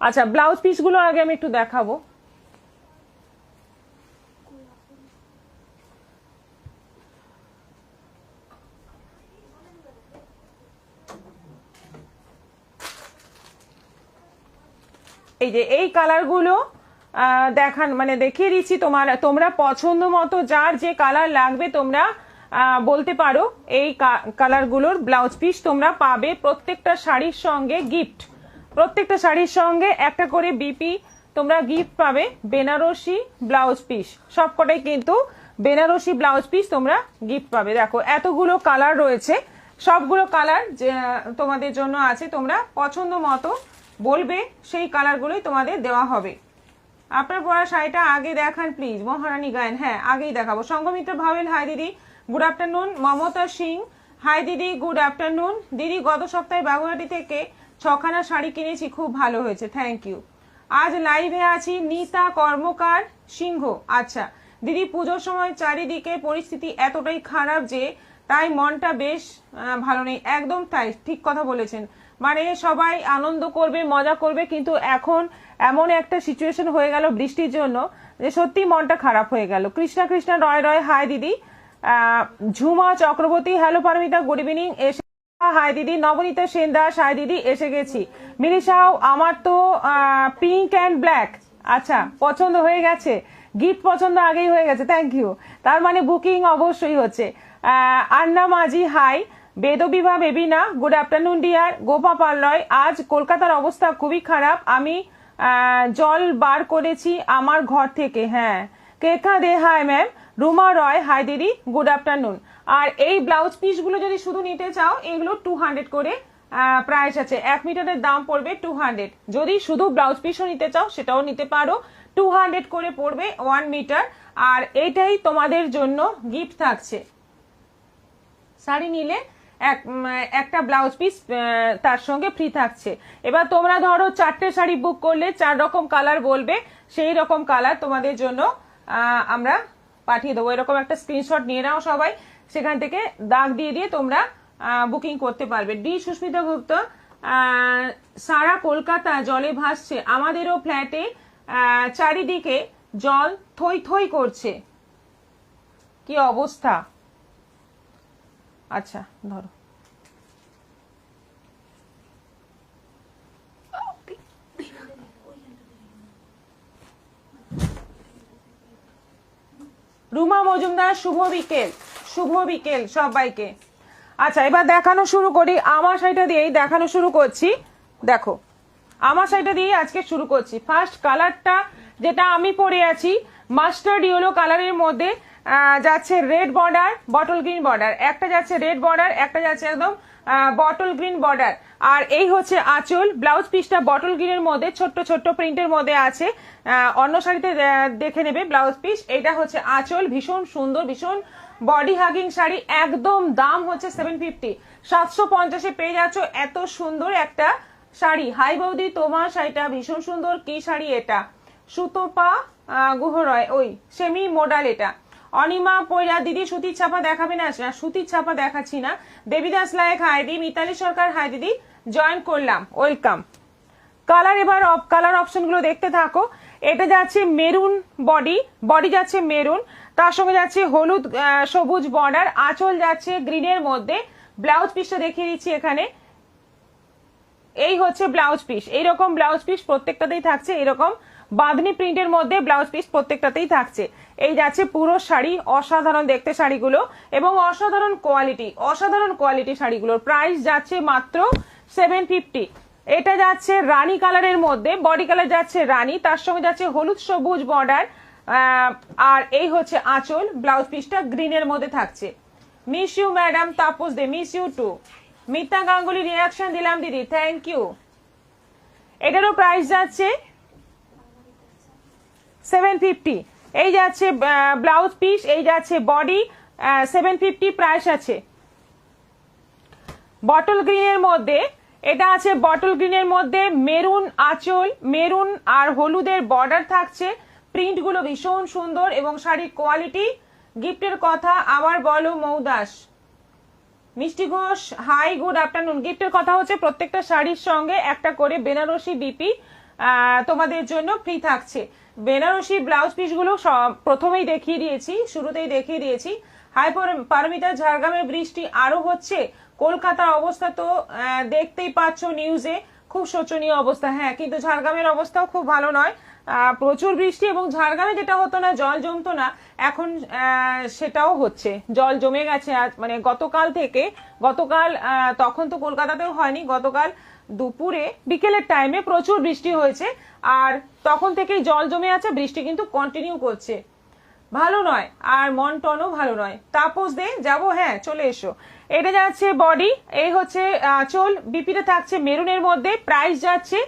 আচ্ছা, ব্লাউজ পিসগুলো আগে আমি একটু দেখাবো। এই যে এই কালারগুলো দেখান মানে দেখিয়ে দিচ্ছি, তোমরা পছন্দ মতো যার যে কালার লাগবে তোমরা বলতে পারো। এই কালারগুলোর ব্লাউজ পিস তোমরা পাবে প্রত্যেকটা শাড়ির সঙ্গে গিফট, প্রত্যেকটা শাড়ির সঙ্গে একটা করে বিপি তোমরা গিফট পাবে। বেনারসি ব্লাউজ পিস সবকটাই কিন্তু বেনারসি ব্লাউজ পিস তোমরা গিফট পাবে। দেখো এতগুলো কালার রয়েছে, সবগুলো কালার তোমাদের জন্য আছে, তোমরা পছন্দ মতো বলবে, সেই কালারগুলোই তোমাদের দেওয়া হবে। আপনার পরা শাড়িটা আগে দেখান প্লিজ, মহারানী গায়েন। হ্যাঁ আগেই দেখাবো। সংঘমিত্র ভাবেন, হাই দিদি good afternoon. Mamata Singh, hi দিদি গুড আফটারনুন। দিদি গত সপ্তাহে বাগুয়াটি থেকে 6খানা শাড়ি কিনেছি, খুব ভালো হয়েছে, থ্যাংক ইউ। আজ লাইভে আছি নিতা কর্মকার সিংহ। আচ্ছা দিদি, পুজোর সময় চারিদিকে পরিস্থিতি এতটাই খারাপ যে তাই মনটা বেশ ভালো নেই। একদম তাই, ঠিক কথা বলেছেন। মানে সবাই আনন্দ করবে, মজা করবে, কিন্তু এখন এমন একটা সিচুয়েশন হয়ে গেল বৃষ্টির জন্য যে সত্যি মনটা খারাপ হয়ে গেল। কৃষ্ণা কৃষ্ণা রয় রয়, হাই দিদি। Jhuma Chakraborty, hello Paramita, good evening. এসে হাই দিদি। নবনীতা সেনদাস, হাই দিদি, এসে গেছি। মিলিশাও, আমার তো পিঙ্ক অ্যান্ড ব্ল্যাক। আচ্ছা পছন্দ হয়ে গেছে, গিফট পছন্দ আগেই হয়ে গেছে, থ্যাংক ইউ। তার মানে বুকিং অবশ্যই হচ্ছে। Anna Majhi, hi. Bedbibha Bebina, good afternoon dear. Gopa Palloy, আজ কলকাতার অবস্থা খুবই খারাপ, আমি জল বার করেছি আমার ঘর থেকে। হ্যাঁ কেকা দে, হাই ম্যাম। রুমা রয়, হাই দিদি, গুড আফটারনুন। আর এই ব্লাউজ পিসগুলো যদি শুধু নিতে চাও, এগুলো 200 করে প্রাইস আছে। 1 মিটারের দাম পড়বে 200। যদি শুধু ব্লাউজ পিসও নিতে চাও সেটাও নিতে পারো, 200 করে পড়বে 1 মিটার। আর এইটাই তোমাদের জন্য গিফট থাকছে। শাড়ি নিলে একটা ব্লাউজ পিস তার সঙ্গে ফ্রি থাকছে। এবার তোমরা ধরো 4টে শাড়ি বুক করলে 4 রকম কালার বলবে, সেই রকম কালার তোমাদের জন্য আমরা পাঠিয়ে দেবো। এরকম একটা স্ক্রিনশট নিয়ে নাও সবাই, সেখান থেকে দাগ দিয়ে দিয়ে তোমরা বুকিং করতে পারবে। ডি সুস্মিতা গুপ্ত, সারা কলকাতা জলে ভাসছে, আমাদেরও ফ্ল্যাটে চারিদিকে জল থই থই করছে, কি অবস্থা। আচ্ছা ধরো, রুমা মজুমদার, শুভ বিকেল। শুভ বিকেল সবাইকে। আচ্ছা এবার দেখানো শুরু করি, আমার শাড়িটা দিয়েই দেখানো শুরু করছি। দেখো আমার শাড়িটা দিয়ে আজকে শুরু করছি। ফার্স্ট কালারটা যেটা আমি পরে আছি, মাস্টার্ড ইয়েলো কালারের মধ্যে যাচ্ছে red border, bottle green border. একটা যাচ্ছে রেড বর্ডার, একটা যাচ্ছে একদম বটল গ্রিন বর্ডার। আর এই হচ্ছে আঁচল। ব্লাউজ পিসটা বটল গ্রিনের মধ্যে ছোট্ট ছোট্ট প্রিন্টের মধ্যে আছে, অন্য শাড়িতে দেখে নেবে ব্লাউজ পিস। এটা হচ্ছে আঁচল, ভীষণ সুন্দর, ভীষণ বডি হাগিং শাড়ি। একদম দাম হচ্ছে 750, 750-এ পেয়ে যাচ্ছ এত সুন্দর একটা শাড়ি। হাই বৌদি, তোমার শাড়িটা ভীষণ সুন্দর। কি শাড়ি এটা? সুতপা গুহরয়, ওই সেমি মডাল এটা। অনিমা পয়রা, দিদি সুতির ছাপা দেখাবে না? সুতির ছাপা দেখাচ্ছি না। দেবীদাস লায়ক, হাই দি। মিতালি সরকার, হাই দিদি, জয়েন করলাম, ওয়েলকাম। কালার, এবার কালার অপশন গুলো দেখতে থাকো। এটা যাচ্ছে মেরুন বডি, বডি যাচ্ছে মেরুন, তার সঙ্গে যাচ্ছে হলুদ সবুজ বর্ডার, আঁচল যাচ্ছে গ্রিনের মধ্যে। ব্লাউজ পিসটা দেখিয়ে দিচ্ছি এখানে। এই হচ্ছে ব্লাউজ পিস, এইরকম ব্লাউজ পিস প্রত্যেকটাতেই থাকছে, এরকম বাঁধনি প্রিন্টের মধ্যে ব্লাউজ পিস প্রত্যেকটাতেই থাকছে। এই যাচ্ছে পুরো শাড়ি, অসাধারণ দেখতে শাড়িগুলো এবং অসাধারণ কোয়ালিটি, অসাধারণ কোয়ালিটি শাড়িগুলোর প্রাইস যাচ্ছে মাত্র 750। এটা যাচ্ছে রানী কালারের মধ্যে, বডি কালার যাচ্ছে রানী, তার সঙ্গে যাচ্ছে হলুদ সবুজ বর্ডার। আর এই হচ্ছে আঁচল, ব্লাউজ পিসটা গ্রিনের মধ্যে থাকছে। Miss you madam Tapas De, miss you too. Mita Ganguly, reaction দিলাম দিদি, থ্যাংক ইউ। এটারও প্রাইস যাচ্ছে 750। এই যাচ্ছে ব্লাউজ পিস, এই যাচ্ছে বডি, 750 প্রাইস আছে। বটল গ্রিনের মধ্যে এটা আছে, বটল গ্রিনের মধ্যে মেরুন আঁচল, মেরুন আর হলুদের বর্ডার থাকছে। প্রিন্টগুলো ভীষণ সুন্দর এবং শাড়ির কোয়ালিটি। গিফটের কথা আবার বলো মৌদাস। মিষ্টি ঘোষ, হাই গুড আফটারনুন। গিফটের কথা হচ্ছে প্রত্যেকটা শাড়ির সঙ্গে একটা করে বেনারসি বিপি তোমাদের জন্য ফ্রি থাকছে। বেনারসি ব্লাউজ পিসগুলো প্রথমেই দেখিয়ে দিয়েছি, শুরুতেই দেখিয়ে দিয়েছি। হাই পারমিটার ঝাড়গ্রামে বৃষ্টি আরো হচ্ছে। কলকাতার অবস্থা তো দেখতেই পাচ্ছ নিউজে, খুব শোচনীয় অবস্থা। হ্যাঁ, কিন্তু ঝাড়গ্রামের অবস্থাও খুব ভালো নয়, প্রচুর বৃষ্টি। এবং ঝাড়গ্রামে যেটা হতো না, জল জমতো না, এখন সেটাও হচ্ছে, জল জমে গেছে। আজ মানে গতকাল থেকে, গতকাল তখন তো কলকাতাতেও হয়নি, গতকাল দুপুরে বিকেলের টাইমে প্রচুর বৃষ্টি হয়েছে, আর তখন থেকেই জল জমে আছে। বৃষ্টি কিন্তু কন্টিনিউ করছে, ভালো নয়, আর মন টনও ভালো নয়। তাপস দে যাবো, হ্যাঁ চলে এসো। এটা যাচ্ছে বডি, এই হচ্ছে আঁচল, বিপিতে থাকছে মেরুনের মধ্যে, প্রাইস যাচ্ছে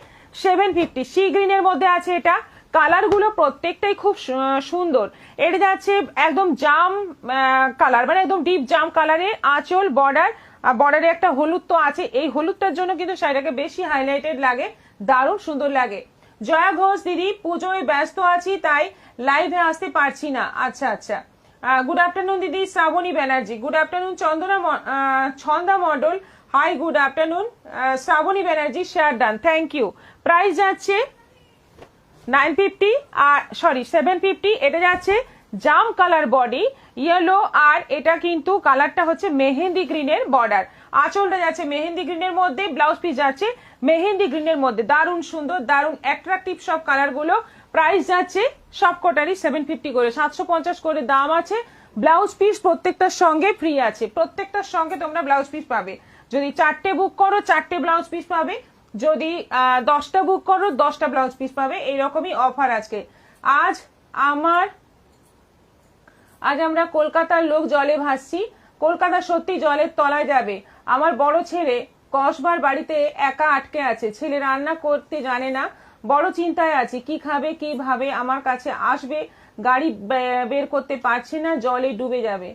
750। সি গ্রিনের মধ্যে আছে এটা, কালার গুলো প্রত্যেকটাই খুব সুন্দর। এটা যাচ্ছে একদম জাম কালার, মানে একদম ডিপ জাম কালারে আঁচল, বর্ডার, বর্ডারে একটা হলুদ তো আছে, এই হলুদটার জন্য কিন্তু শাড়িটাকে বেশি হাইলাইটেড লাগে, দারুণ সুন্দর লাগে। জয়া ঘোষ দিদি, পুজোয় ব্যস্ত আছি তাই লাইভে আসতে পারছি না। আচ্ছা আচ্ছা, গুড আফটারনুন দিদি। Srabani Banerjee, good afternoon. Chhanda Mondal, hi good afternoon. Srabani Banerjee, share done, thank you. Price যাচ্ছে 950, আর সরি 750। এটা যাচ্ছে জাম কালার বডি, ইয়েলো, আর এটা কিন্তু কালারটা হচ্ছে মেহেন্দি গ্রিনের বর্ডার। আঁচলটা যাচ্ছে মেহেন্দি গ্রিনের মধ্যে, ব্লাউজ পিস যাচ্ছে মেহেন্দি গ্রিনের মধ্যে, দারুণ সুন্দর, দারুণ অ্যাট্রাকটিভ সব কালার গুলো। প্রাইস যাচ্ছে সবকটারই 750 করে, 750 করে দাম আছে। ব্লাউজ পিস প্রত্যেকটার সঙ্গে ফ্রি আছে, প্রত্যেকটার সঙ্গে তোমরা ব্লাউজ পিস পাবে। যদি 4টে বুক করো 4টে ব্লাউজ পিস পাবে, যদি 10টা বুক করো 10টা ব্লাউজ পিস পাবে। এইরকমই অফার আজকে। আজ আমরা কলকাতার লোক জলে ভাসছি, কলকাতা সত্যি জলের তলায় যাবে। আমার বড় ছেলে কসবার বাড়িতে একা আটকে আছে, ছেলে রান্না করতে জানে না, বড় চিন্তায় আছে, কি খাবে কিভাবে আমার কাছে আসবে, গাড়ি বের করতে পারছে না, জলে ডুবে যাবে।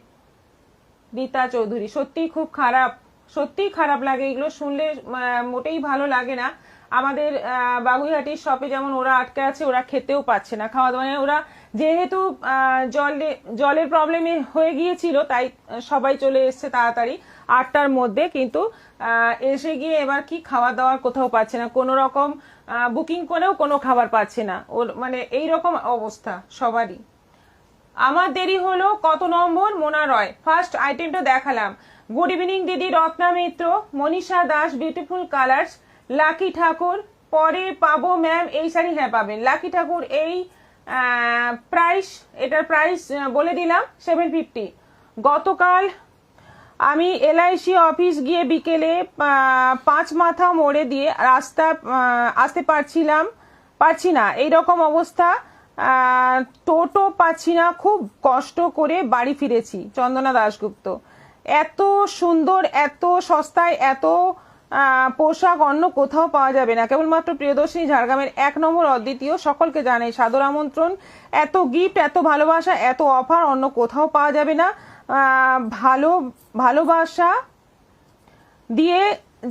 রীতা চৌধুরী, সত্যি খুব খারাপ, সত্যি খারাপ লাগে, এগুলো শুনলে মোটেই ভালো লাগে না। আমাদের বাগুইহাটির শপে যেমন ওরা আটকে আছে, ওরা খেতেও পাচ্ছে না, খাওয়া দাওয়া, ওরা যেহেতু জলের প্রবলেমে হয়ে গিয়েছিল, তাই সবাই চলে এসছে তাড়াতাড়ি 8টার মধ্যে, কিন্তু এসে গিয়ে এবার কি খাওয়া দাওয়ার কোথাও পাচ্ছে না, কোনো রকম বুকিং করেও কোনো খাবার পাচ্ছে না, ওর মানে এইরকম অবস্থা সবারই। আমার দেরি হলো, কত নম্বর? মোনা রয়, ফার্স্ট আইটেমটা দেখালাম। গুড ইভিনিং দিদি। রত্না মিত্র, মনীষা দাস, বিউটিফুল কালার্স, লাকি ঠাকুর, পরে পাবো ম্যাম এই শাড়ি? হ্যাঁ পাবেন। লাকি ঠাকুর, এই প্রাইস, এটার প্রাইস বলে দিলাম 750। গতকাল আমি LIC অফিস গিয়ে বিকেলে 5 মাথা মোড়ে দিয়ে রাস্তা আসতে পারছি না, এইরকম অবস্থা, টোটো পাচ্ছি না, খুব কষ্ট করে বাড়ি ফিরেছি। চন্দনা দাশগুপ্ত, এত সুন্দর, এত সস্তায় এত পোশাক অন্য কোথাও পাওয়া যাবে না, কেবলমাত্র প্রিয়দর্শিনী ঝাড়গ্রামের 1 নম্বর অদ্বিতীয়। সকলকে জানাই সাদর আমন্ত্রণ। এত গিফট, এত ভালোবাসা, এত অফার অন্য কোথাও পাওয়া যাবে না। ভালোবাসা দিয়ে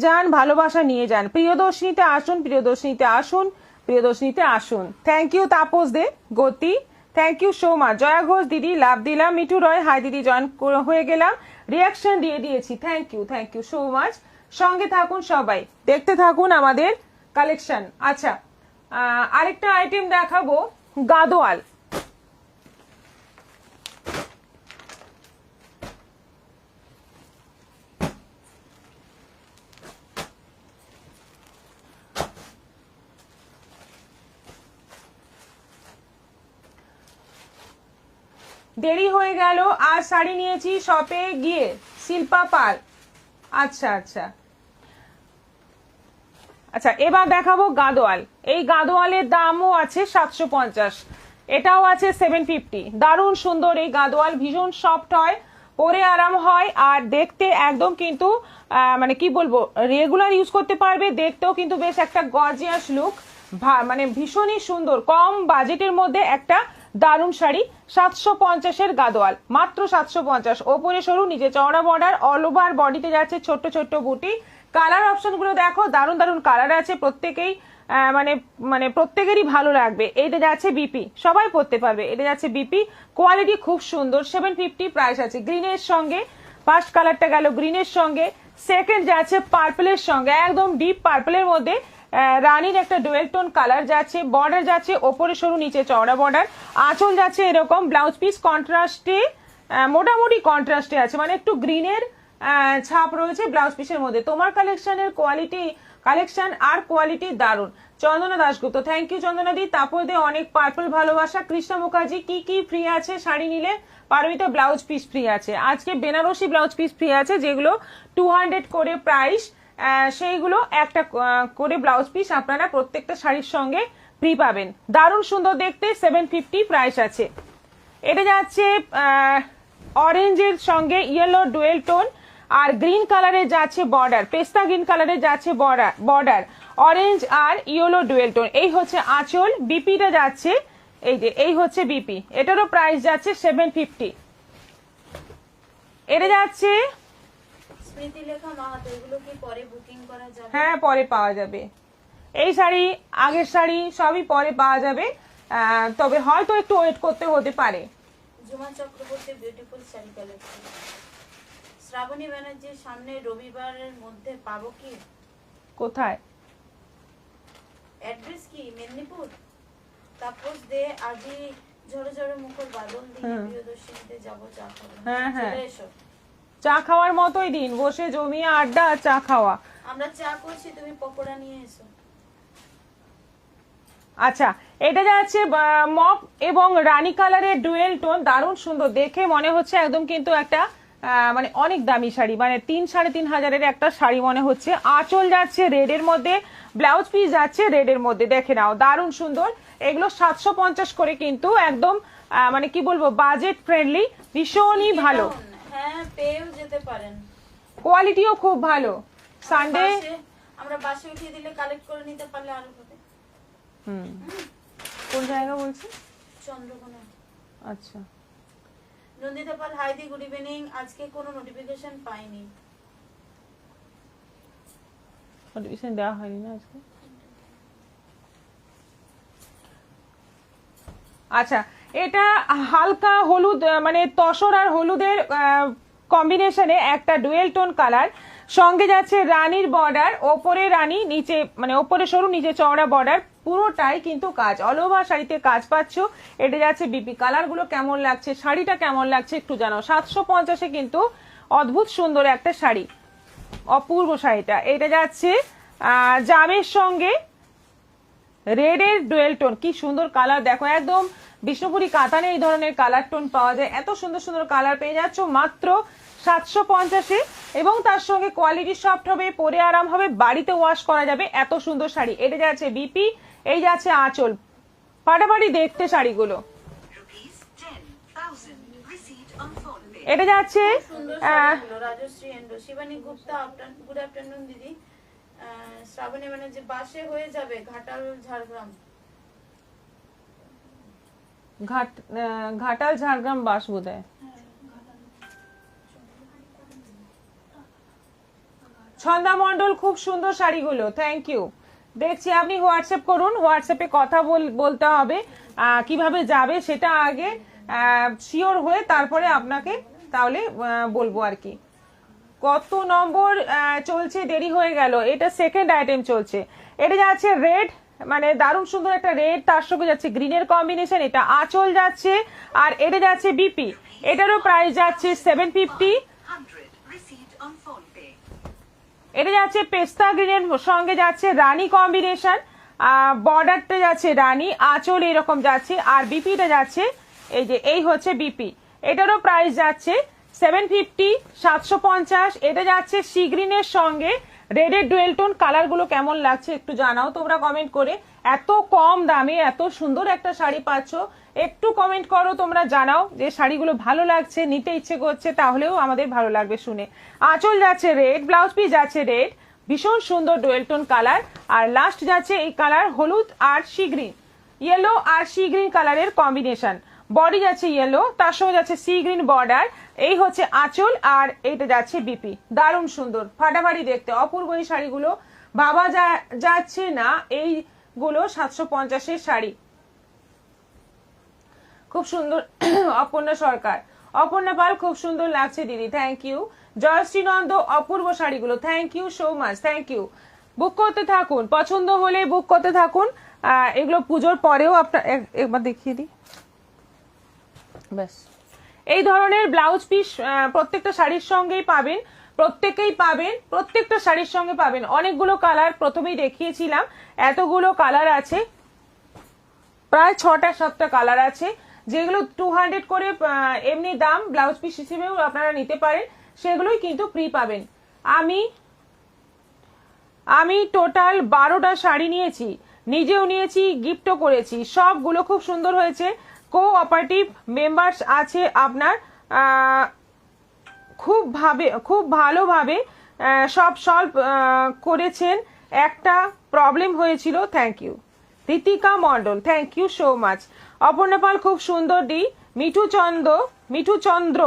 যান, ভালোবাসা নিয়ে যান। প্রিয়দর্শিনীতে আসুন, প্রিয়দর্শিনীতে আসুন, প্রিয়দর্শিনীতে আসুন। থ্যাংক ইউ তাপস দে, গতি, thank you so much. Joya Ghosh দিদি, লাভ দিলাম। মিঠু রয়, হাই দিদি, জয়েন হয়ে গেলাম, রিয়াকশন দিয়ে দিয়েছি, থ্যাংক ইউ সো মাচ। সঙ্গে থাকুন সবাই, দেখতে থাকুন আমাদের কালেকশন। আচ্ছা, আরেকটা আইটেম দেখাবো, গাদোয়াল। দেরি হয়ে গেল, আর শাড়ি নিয়েছি শপে গিয়ে, শিল্পা পাল। আচ্ছা আচ্ছা আচ্ছা, এবার দেখাবো গাদোয়াল। এই গাদোয়ালের দামও আছে 750, এটাও আছে 750। দারুণ সুন্দর এই গাদোয়াল, ভীষণ সফট হয়, পরে আরাম হয়, আর দেখতে একদম কিন্তু মানে কি বলবো, রেগুলার ইউজ করতে পারবে, দেখতেও কিন্তু বেশ একটা গর্জিয়াস লুক, মানে ভীষণই সুন্দর। কম বাজেটের মধ্যে একটা দারুণ শাড়ি, 750-এর গাদোয়াল, মাত্র 750। ওপরে সরু, নিচে চওড়া বর্ডার, অল ওভার বডিতে যাচ্ছে ছোট্ট ছোট্ট বুটি। কালার অপশন গুলো দেখো, দারুণ দারুণ কালার আছে, প্রত্যেকেই মানে প্রত্যেকেরই ভালো লাগবে। এইটা যাচ্ছে বিপি, সবাই পরতে পারবে, এটা যাচ্ছে বিপি, কোয়ালিটি খুব সুন্দর। 750 প্রাইস আছে। গ্রিনের সঙ্গে ফার্স্ট কালারটা গেল গ্রিনের সঙ্গে, সেকেন্ড যাচ্ছে পার্পলের সঙ্গে, একদম ডিপ পার্পলের মধ্যে রানীর একটা ডুয়েল টোন কালার যাচ্ছে, বর্ডার যাচ্ছে ওপরে সরু নিচে চওড়া বর্ডার, আঁচল যাচ্ছে এরকম, ব্লাউজ পিস কন্ট্রাস্টে মোটামুটি কন্ট্রাস্টে আছে, মানে একটু গ্রিনের ছাপ রয়েছে ব্লাউজ পিসের মধ্যে। তোমার কালেকশনের কালেকশন আর কোয়ালিটি দারুণ। চন্দনা দাশগুপ্ত, থ্যাংক ইউ চন্দনা দি। তারপর দিয়ে অনেক পার্পল ভালোবাসা। কৃষ্ণা মুখার্জি, কি কি ফ্রি আছে শাড়ি নিলে? পারমিতা, ব্লাউজ পিস ফ্রি আছে আজকে, বেনারসি ব্লাউজ পিস ফ্রি আছে যেগুলো 200 করে প্রাইস, সেইগুলো একটা করে ব্লাউজ পিস আপনারা প্রত্যেকটা শাড়ির সঙ্গে ফ্রি পাবেন। দারুণ সুন্দর দেখতে, 750 প্রাইস আছে। এটা যাচ্ছে অরেঞ্জের সঙ্গে ইয়েলো ডুয়েল টোন, আর গ্রিন কালারে যাচ্ছে বর্ডার, পেস্তা গ্রিন কালারে যাচ্ছে বর্ডার, অরেঞ্জ আর ইয়েলো ডুয়েল টোন। এই হচ্ছে আঁচল, বিপিটা যাচ্ছে এই যে, এই হচ্ছে বিপি, এটারও প্রাইস যাচ্ছে 750। এটা যাচ্ছে স্মৃতিলেখা মাহাতো, এগুলো কি পরে বুকিং করা যাবে? হ্যাঁ পরে পাওয়া যাবে, এই শাড়ি আগের শাড়ি সবই পরে পাওয়া যাবে, তবে হয়তো একটু ওয়েট করতে হতে পারে। জুমা চক্রবর্তী, বিউটিফুল শাড়ি কালেকশন। শ্রাবণী ব্যানার্জির, সামনে রবিবারের মধ্যে পাবো কি? কোথায়? অ্যাড্রেস কি? মেদিনীপুর। তাপস দে, আজি ঝড়ো ঝড়ো মুখর বাদল দিয়ে প্রিয়দর্শিনীতে যাবো চা খাবো। হ্যাঁ হ্যাঁ, চলে এসো। চা খাওয়ার মতোই দিন, বসে জমিয়ে আড্ডা আর চা খাওয়া। আমরা চা করছি, তুমি পকোড়া নিয়ে এসো। আচ্ছা, এটা যাচ্ছে মপ এবং রানী কালারের ডুয়েল টোন, দারুণ সুন্দর দেখে মনে হচ্ছে একদম কিন্তু একটা মানে অনেক দামি শাড়ি, মানে 3-3.5 একটা শাড়ি মনে হচ্ছে। আঁচল যাচ্ছে রেডের মধ্যে, ব্লাউজ পিস যাচ্ছে রেডের মধ্যে, দেখে নাও দারুণ সুন্দর। এগুলো 750 করে, কিন্তু একদম মানে কি বলবো বাজেট ফ্রেন্ডলি, ভীষণই ভালো। হ্যাঁ, পেয়েও যেতে পারেন, কোয়ালিটিও খুব ভালো। সানডে আমরা বাসে উঠিয়ে দিলে কালেক্ট করে নিতে পারলে আরো হবে। কোন জায়গা বলছি? চন্দ্রকোনা। আচ্ছা, নন্দিতা পাল, হাইদি গুড ইভিনিং। আজকে কোনো নোটিফিকেশন পাইনি। নোটিফিকেশন দেওয়া হয়নি না আজকে। আচ্ছা, এটা হালকা হলুদ, মানে তসর আর হলুদের কম্বিনেশনে একটা ডুয়েল টোন কালার, সঙ্গে যাচ্ছে রানীর বর্ডার, ওপরে রানী নিচে মানে ওপরে সরু নিচে চওড়া বর্ডার, পুরোটাই কিন্তু কাজ, অল ওভার শাড়িতে কাজ পাচ্ছ। এটা যাচ্ছে বিপি। কালার গুলো কেমন লাগছে, শাড়িটা কেমন লাগছে একটু জানাও। 750-এ কিন্তু অদ্ভুত সুন্দর একটা শাড়ি, অপূর্ব শাড়িটা। এটা যাচ্ছে জামের সঙ্গে রেডের ডুয়েল টোন, কি সুন্দর কালার দেখো, একদম বিষ্ণুপুরি কাতানে এই ধরনের কালার টোন পাওয়া যায়। এত সুন্দর সুন্দর কালার পেয়ে যাচ্ছ মাত্র 750-এ, এবং তার সঙ্গে কোয়ালিটি সফট হবে, পরে আরাম হবে, বাড়িতে ওয়াশ করা যাবে, এত সুন্দর শাড়ি। এটা যাচ্ছে বিপি, এই যাচ্ছে আঁচল, ফাটাফাটি দেখতে শাড়িগুলো। এটা যাচ্ছে রাজশ্রী এন্ডো, শিবানী গুপ্তা, গুড আফটারনুন দিদি। শ্রাবণী ব্যানার্জি, বাসে হয়ে যাবে ঘাটাল ঝাড়গ্রাম। ঘাটাল ঝাড়গ্রাম বাস বোধহয়। ছন্দা মন্ডল, খুব সুন্দর শাড়িগুলো, থ্যাংক ইউ। দেখছি আপনি হোয়াটসঅ্যাপ করুন, হোয়াটসঅ্যাপে কথা বলতে হবে, কিভাবে যাবে সেটা আগে শিওর হয়ে তারপরে আপনাকে তাহলে বলবো আর কি। কত নম্বর চলছে, দেরি হয়ে গেল, এটা সেকেন্ড আইটেম চলছে। এটা যাচ্ছে রেড, মানে দারুণ সুন্দর একটা রেড, তার সঙ্গে যাচ্ছে গ্রিনের কম্বিনেশন, এটা আঁচল যাচ্ছে, আর এটা যাচ্ছে বিপি, এটারও প্রাইস যাচ্ছে 750। এটা যাচ্ছে পেস্তা গ্রিনের সঙ্গে যাচ্ছে রানী কম্বিনেশন, বর্ডারটা যাচ্ছে রানী, আঁচল এরকম যাচ্ছে, আর বিপিটা যাচ্ছে এই যে, এই হচ্ছে বিপি, এটারও প্রাইস যাচ্ছে 750, 750। এটা যাচ্ছে সি গ্রিনের সঙ্গে রেডের ডুয়েল টোন। কালার গুলো কেমন লাগছে একটু জানাও তোমরা কমেন্ট করে, এত কম দামে এত সুন্দর একটা শাড়ি পাচ্ছ, একটু কমেন্ট করো তোমরা, জানাও যে শাড়িগুলো ভালো লাগছে, নিতে ইচ্ছে করছে, তাহলেও আমাদের ভালো লাগবে শুনে। আঁচল যাচ্ছে রেড, ব্লাউজ পিস যাচ্ছে রেড, ভীষণ সুন্দর ডুয়েল টোন কালার, আর লাস্ট যাচ্ছে এই কালার হলুদ আর সি গ্রিন, ইয়েলো আর সি গ্রিন কালারের কম্বিনেশন, বডি যাচ্ছে ইয়েলো, তার সঙ্গে যাচ্ছে সি গ্রিন বর্ডার, এই হচ্ছে আঁচল, আর এইটা যাচ্ছে বিপি। দারুণ সুন্দর, ফাটাফাটি দেখতে, অপূর্ব এই শাড়িগুলো, ভাবা যাচ্ছে না এইগুলো 750-এর শাড়ি, খুব সুন্দর। অপর্ণা সরকার, অপর্ণা পাল, খুব সুন্দর লাগছে দিদি, থ্যাংক ইউ। জয়শ্রী নন্দ, অপূর্ব শাড়িগুলো, thank you so much, thank you. Book করতে থাকুন, পছন্দ হলে বুক করতে থাকুন। এগুলো পুজোর পরেও আপনার একবার দেখিয়ে দিই। ব্যাস, এই ধরনের ব্লাউজ পিস প্রত্যেকটা শাড়ির সঙ্গেই পাবেন, প্রত্যেকেই পাবেন, প্রত্যেকটা শাড়ির সঙ্গে পাবেন। অনেকগুলো কালার প্রথমেই দেখিয়েছিলাম, এতগুলো কালার আছে, প্রায় 6টা-7টা কালার আছে, যেগুলো 200 করে এমনি দাম, ব্লাউজ পিস হিসেবেও আপনারা নিতে পারেন, সেগুলোই কিন্তু ফ্রি পাবেন। আমি টোটাল 12টা শাড়ি নিয়েছি, নিজেও নিয়েছি, গিফটও করেছি, সবগুলো খুব সুন্দর হয়েছে। কোঅপারেটিভ মেম্বার্স আছে আপনার, খুব ভালোভাবে সব সলভ করেছেন। একটা প্রবলেম হয়েছিল, thank you. Ritika Mondal, thank you so much. Aparna Pal, খুব সুন্দর ডি। মিঠু চন্দ্র,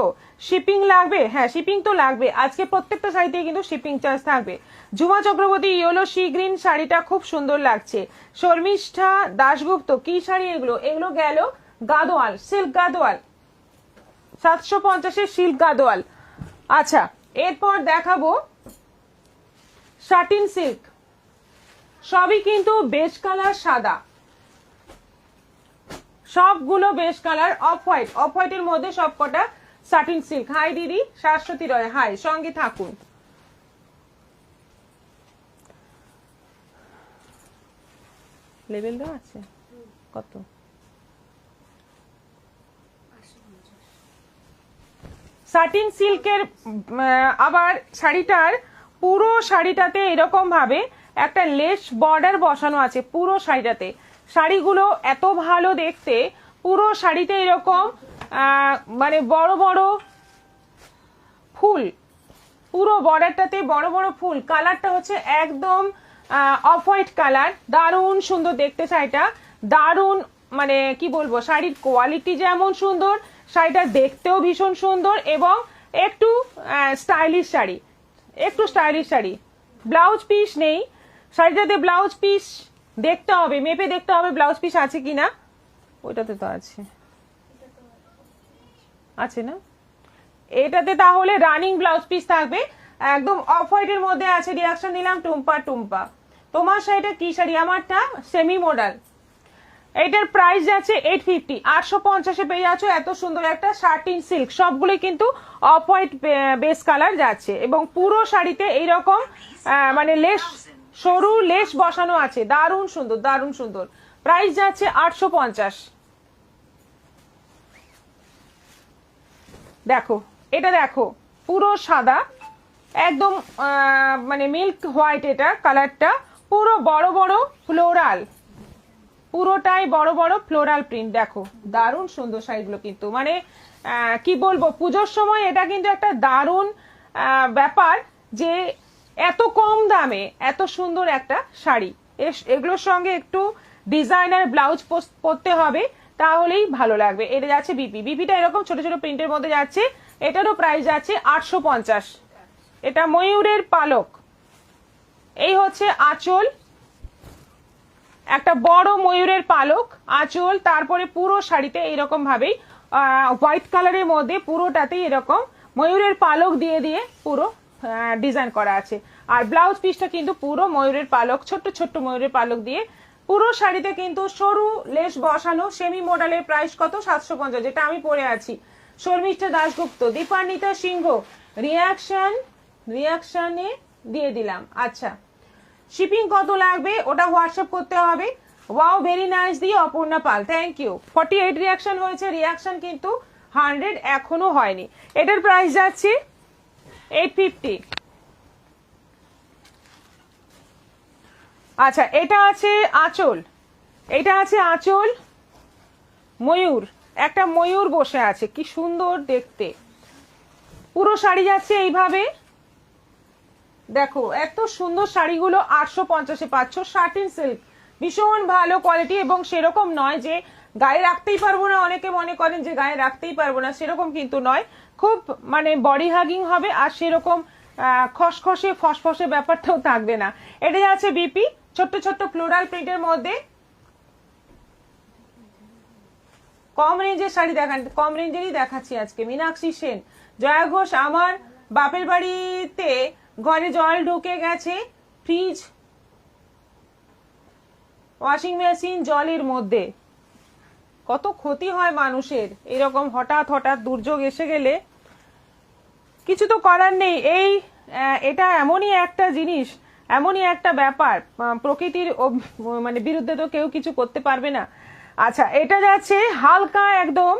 শিপিং লাগবে? হ্যাঁ, শিপিং তো লাগবে, আজকে প্রত্যেকটা শাড়িতে কিন্তু শিপিং চার্জ থাকবে। Jhuma Chakraborty, yellow sea green শাড়িটা খুব সুন্দর লাগছে। শর্মিষ্ঠা দাশগুপ্ত, কি শাড়ি এগুলো? এগুলো গেল গাদোয়াল, সিল্ক গাদোয়াল, 750-এর সিল্ক গাদোয়াল। আচ্ছা, এরপর দেখাবো শাটিন সিল্ক, সবই কিন্তু বেজ কালার সাদা, সবগুলো বেজ কালার, অফ হোয়াইটের মধ্যে সবকটা শাটিন সিল্ক। হাই দিদি, শাশ্বতী রয়, হাই, সঙ্গে থাকুন। লেবেল দেওয়া আছে কত? শাটিন সিল্কের আবার শাড়িটার পুরো শাড়িটাতে এরকম ভাবে একটা লেস বর্ডার বসানো আছে পুরো শাড়িটাতে। শাড়িগুলো এত ভালো দেখতে, পুরো শাড়িতে এরকম মানে বড় বড় ফুল, পুরো বর্ডারটাতে বড় বড় ফুল। কালারটা হচ্ছে একদম অফ হোয়াইট কালার, দারুণ সুন্দর দেখতে শাড়িটা, দারুণ, মানে কি বলবো, শাড়ির কোয়ালিটি যেমন সুন্দর, শাড়িটা দেখতেও ভীষণ সুন্দর, এবং একটু স্টাইলিশ শাড়ি, একটু স্টাইলিশ শাড়ি। ব্লাউজ পিস নেই শাড়িটাতে, ব্লাউজ পিস দেখতে হবে, মেপে দেখতে হবে ব্লাউজ পিস আছে কিনা। ওইটাতে তো আছে, আছে না? এটাতে তাহলে রানিং ব্লাউজ পিস থাকবে, একদম অফ হোয়াইটের মধ্যে আছে। রিয়াকশন দিলাম টুম্পা। তোমার শাড়িটা কি শাড়ি? আমারটা সেমি মডেল। এটার প্রাইস যাচ্ছে 850, 850-এ পেয়ে যাচ্ছ এত সুন্দর একটা শাটিন সিল্ক। সবগুলোই কিন্তু অফ হোয়াইট বেস কালার যাচ্ছে, এবং পুরো শাড়িতে এইরকম মানে লেস, সরু লেস বসানো আছে, দারুণ সুন্দর, দারুণ সুন্দর। প্রাইস যাচ্ছে 850। দেখো, এটা দেখো, পুরো সাদা, একদম মানে মিল্ক হোয়াইট, এটা কালারটা পুরো বড় বড় ফ্লোরাল, পুরোটাই বড় বড় ফ্লোরাল প্রিন্ট। দেখো, দারুণ সুন্দর শাড়িগুলো কিন্তু, মানে কি বলবো, পুজোর সময় এটা কিন্তু একটা দারুণ ব্যাপার যে এত কম দামে এত সুন্দর একটা শাড়ি। এগুলোর সঙ্গে একটু ডিজাইনার ব্লাউজ পরতে হবে, তাহলেই ভালো লাগবে। এটা যাচ্ছে বিপিটা এরকম ছোট ছোট প্রিন্টের মধ্যে যাচ্ছে, এটারও প্রাইস যাচ্ছে 850। এটা ময়ূরের পালক, এই হচ্ছে আঁচল, একটা বড় ময়ূরের পালক আঁচল। তারপরে পুরো শাড়িতে এইরকম ভাবেই হোয়াইট কালারের মধ্যে পুরোটাতেই এরকম ময়ূরের পালক দিয়ে দিয়ে পুরো ডিজাইন করা আছে। আর ব্লাউজ পিসটা কিন্তু পুরো ময়ূরের পালক, ছোট্ট ছোট্ট ময়ূরের পালক দিয়ে পুরো শাড়িতে কিন্তু সরু লেস বসানো। সেমি মডেলের প্রাইস কত? 750, যেটা আমি পরে আছি। শর্মিষ্ঠা দাশগুপ্ত, দীপান্বিতা সিংহ, রিয়াকশনে দিয়ে দিলাম। আচ্ছা, শিপিং কত লাগবে ওটা হোয়াটসঅ্যাপ করতে হবে। ওয়াও, ভেরি নাইস দি Aparna Pal, thank you. 48 reaction হয়েছে, রিয়াকশন কিন্তু 100 এখনো হয়নি। এটার প্রাইস যাচ্ছে 850। আচ্ছা, এটা আছে আঁচল, এটা আছে আঁচল, ময়ূর, একটা ময়ূর বসে আছে, কি সুন্দর দেখতে। পুরো শাড়ি যাচ্ছে এইভাবে, দেখো এত সুন্দর শাড়িগুলো 850-এ পাচ্ছ। শাটিন সিল্ক, ভীষণ ভালো কোয়ালিটি, এবং সেরকম নয় যে গায়ে রাখতেই পারবো না, অনেকে মনে করেন যে গায়ে রাখতেই পারবো না, সেরকম কিন্তু নয়। খুব মানে বডি হাগিং হবে, আর সেরকম খসখসে ফসফসে ব্যাপারটাও থাকবে না। এটা যাচ্ছে বিপি, ছোট্ট ছোট্ট ফ্লোরাল প্রিন্টের মধ্যে। কম রেঞ্জের শাড়ি দেখান, কম রেঞ্জেরই দেখাচ্ছি আজকে। মীনাক্ষী সেন, জয়া ঘোষ, আমার বাপের বাড়িতে ঘরে জল ঢুকে গেছে, ফ্রিজ ওয়াশিং মেশিন জলের মধ্যে। কত ক্ষতি হয় মানুষের এরকম হঠাৎ হঠাৎ দুর্যোগ এসে গেলে, কিছু তো করার নেই। এটা এমনই একটা জিনিস, এমনই একটা ব্যাপার, প্রকৃতির মানে বিরুদ্ধে তো কেউ কিছু করতে পারবে না। আচ্ছা, এটা যাচ্ছে হালকা একদম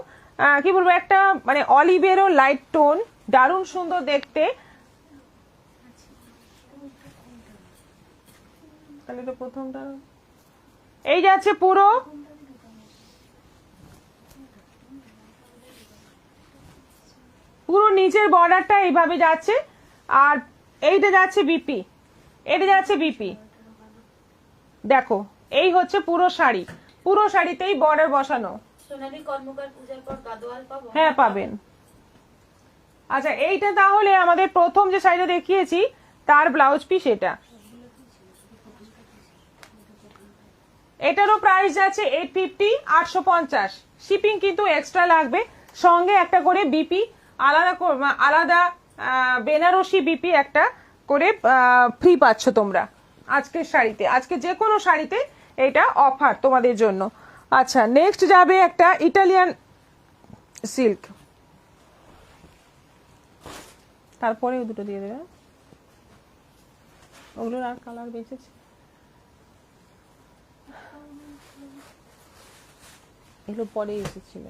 কি বলবো, একটা মানে অলিভেরও লাইট টোন, দারুণ সুন্দর দেখতে। তাহলে তো প্রথমটা এই যাচ্ছে পুরো পুরো নিচের বর্ডারটা এইভাবে যাচ্ছে, আর এইটা যাচ্ছে বিপি, এটা যাচ্ছে বিপি। দেখো এই হচ্ছে পুরো শাড়ি, পুরো শাড়িতেই বর্ডার বসানো। সোনালী কর্মকার পূজার পর গাদোয়াল পাবো? হ্যাঁ পাবেন। আচ্ছা, এইটা তাহলে আমাদের প্রথম যে শাড়িটা দেখিয়েছি তার ব্লাউজ পিস। এটারও প্রাইস যাচ্ছে 850, 850। শিপিং কিন্তু এক্সট্রা লাগবে, সঙ্গে একটা করে বিপি আলাদা বেনারসি বিপি একটা করে ফ্রি পাচ্ছ তোমরা আজকের শাড়িতে, আজকে যে কোনো শাড়িতে এটা অফার তোমাদের জন্য। আচ্ছা, নেক্সট যাবে একটা ইটালিয়ান সিল্ক, তারপরে দুটো দিয়ে দেবে, ওগুলোর আর কালার বেঁচেছে। এগুলো পরে এসেছিল।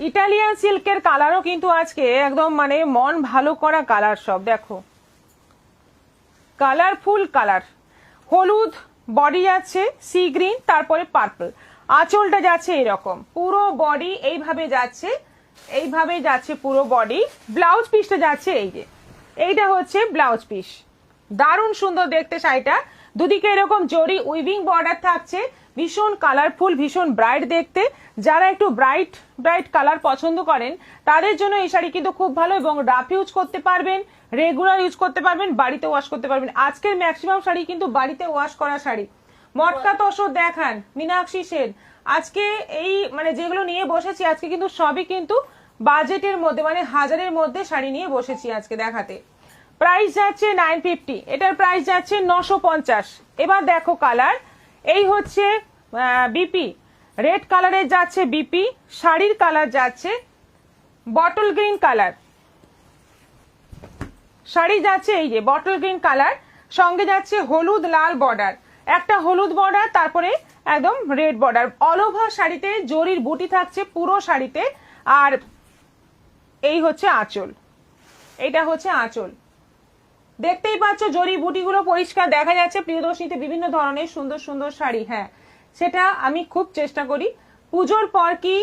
ইটালিয়ান সিল্কের কালারও কিন্তু আজকে একদম মানে মন ভালো করা কালার সব। দেখো কালারফুল কালার, হলুদ বডি যাচ্ছে, সি গ্রিন, তারপরে পার্পল, আঁচলটা যাচ্ছে এরকম, পুরো বডি এইভাবে যাচ্ছে, এইভাবে যাচ্ছে পুরো বডি। ব্লাউজ পিসটা যাচ্ছে এই যে, এইটা হচ্ছে ব্লাউজ পিস, দারুণ সুন্দর দেখতে শাড়িটা। দুদিকে এরকম জরি উইভিং বর্ডার থাকছে, ভীষণ কালারফুল, ভীষণ ব্রাইট দেখতে। যারা একটু ব্রাইট ব্রাইট কালার পছন্দ করেন তাদের জন্য এই শাড়ি কিন্তু খুব ভালো, এবং রাফ ইউজ করতে পারবেন, রেগুলার ইউজ করতে পারবেন, বাড়িতে ওয়াশ করতে পারবেন। আজকের ম্যাক্সিমাম শাড়ি কিন্তু বাড়িতে ওয়াশ করা শাড়ি। মটকা তোষক দেখান, মীনাক্ষী সেন, আজকে এই মানে যেগুলো নিয়ে বসেছি আজকে কিন্তু সবই কিন্তু বাজেটের মধ্যে, মানে হাজারের মধ্যে শাড়ি নিয়ে বসেছি আজকে দেখাতে। প্রাইস যাচ্ছে 950, এটার প্রাইস যাচ্ছে 950। এবার দেখো কালার, এই হচ্ছে বিপি, রেড কালারের যাচ্ছে বিপি, শাড়ির কালার যাচ্ছে বটল গ্রিন কালার, শাড়ি যাচ্ছে এই যে বটল গ্রিন কালার, সঙ্গে যাচ্ছে হলুদ লাল বর্ডার, একটা হলুদ বর্ডার, তারপরে একদম রেড বর্ডার। অল ওভার শাড়িতে জরির বুটি থাকছে পুরো শাড়িতে, আর এই হচ্ছে আঁচল, এইটা হচ্ছে আঁচল। দেখতেই পাচ্ছ জরি বুটিগুলো পরিষ্কার দেখা যাচ্ছে। প্রিয়দর্শনীতে বিভিন্ন ধরনের সুন্দর সুন্দর শাড়ি, হ্যাঁ সেটা আমি খুব চেষ্টা করি। পুজোর পর কি